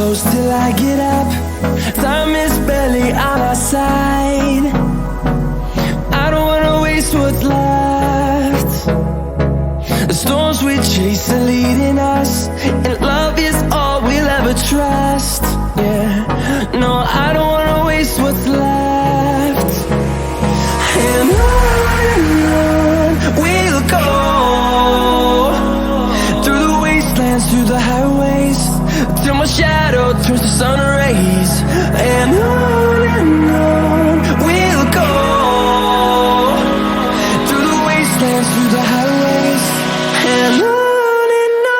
close till I get up. Time is barely on our side. I don't wanna waste what's left. The storms we chase are leading us, and love is all we'll ever trust. Yeah, no, I don't wanna waste what's left. And on we'll go, through the wastelands, through the highways, till my shadow turns to sun rays. And on we'll go, through the wastelands, through the highways, and on we'll go.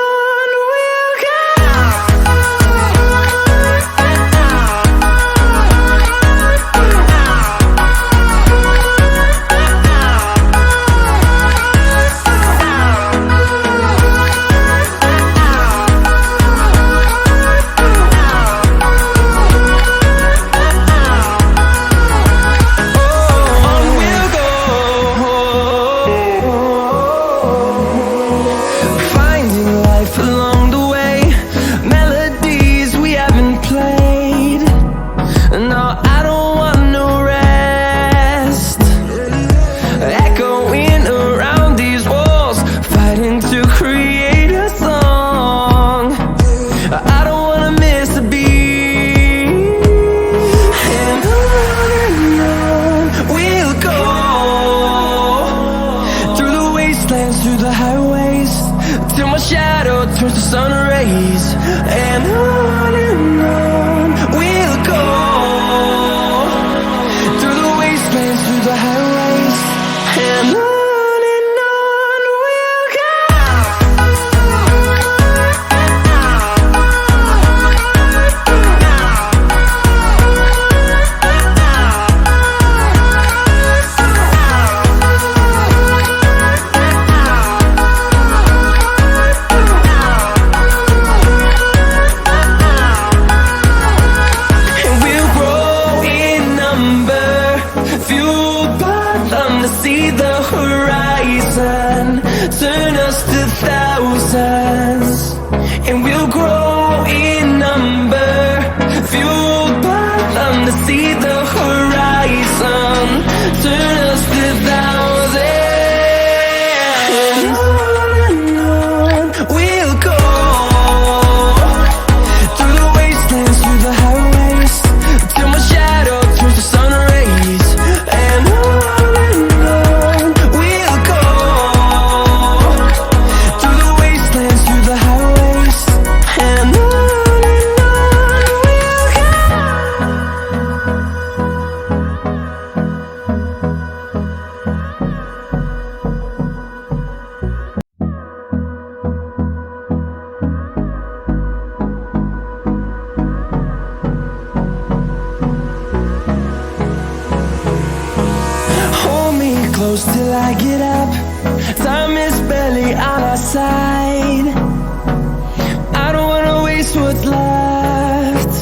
Through the highways, till my shadow turns to sun rays. And on we'll go, through the wastelands, through the highways, and on we'll go. See the horizon, turn us to thousands, and we'll grow in number, fueled by them to see the horizon, turn us to thousands. And on we'll go, through the wastelands, through the highways, till my shadow turns to sun rays. And close till I get up. Time is barely on our side. I don't wanna waste what's left.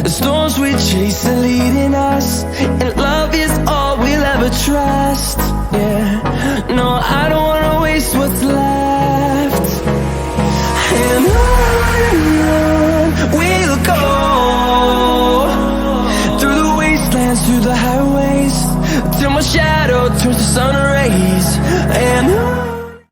The storms we chase are leading us, and love is all we'll ever trust. Yeah, no, I don't wanna waste what's left. And on we'll go, through the wastelands, through the highways, till my shadow turns to sun